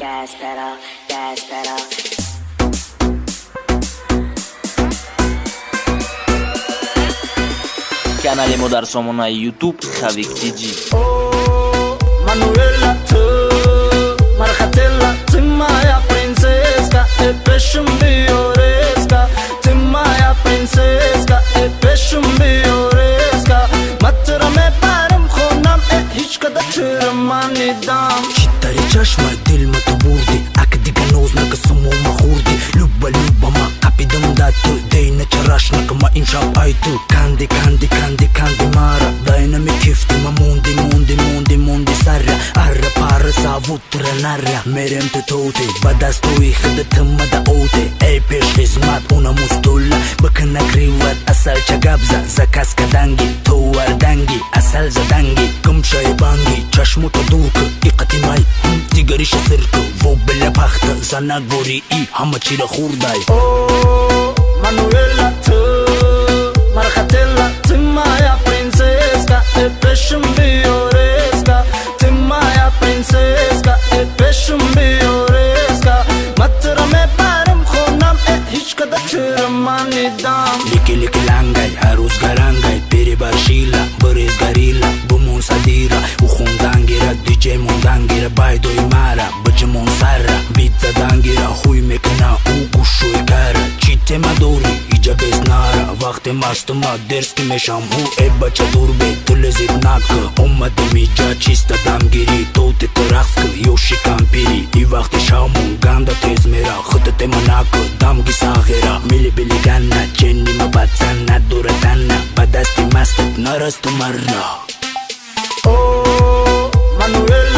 gas pedal, gas pedal. Canale Modar Somonay YouTube avec TG. Oh, Manuela tu, Marchatella, Timaya princesca, e pesciun bioresca, Timaya princesca, e pesciun bioresca, Matara me param khonam, e hiç kadar tırmanidam. Читари чашма дил матбурди, акдига нознак сумо махурди, Люба люба ма капидам дату, дейна чарашнак ма иншап айту, Канди канди канди канди мара, дайнами кифти ма мунди мунди мунди мунди сарра, арра пара савутра нарра, мерем те тоте, бадастуи хидатыма да оте, эй пеш хизмат уна мустуlla, бакана криват асал чагабза, заказ каданги, туар данги, асал заданги, кымчай банги, чашмута дурка, иqatimay, tigarisha sirka, вобля пахта, занагори и хамачира хурдай. Oh, Manuela tu, Marchatella, Timaya princesca, e pesciun bioresca, Timaya princesca, e pesciun bioresca, Matara me param khonam, e hiç kadar tırmanidam. Liki liki langay, harus garangay, peri barshila, bariz garila, bumun sadira, ukhun dangira, DJ mun dangira, baydo imara, bajmun sarra, pizza dangira, huy mekna, ugushu ikara, chite madori, ija besnara, vaqte mastuma, derski mesham hu, e bacha durbe, tulezit naka, ummade mija, chista damgiri, tote taraxka, yoshi kampiri, i vaqte shamun, ganda tezmera, khutate manaka, damgi saghera, mili bili ganna, chenni mabatsana, duratana, badasti mastat, narastu marra. Oh, Manuela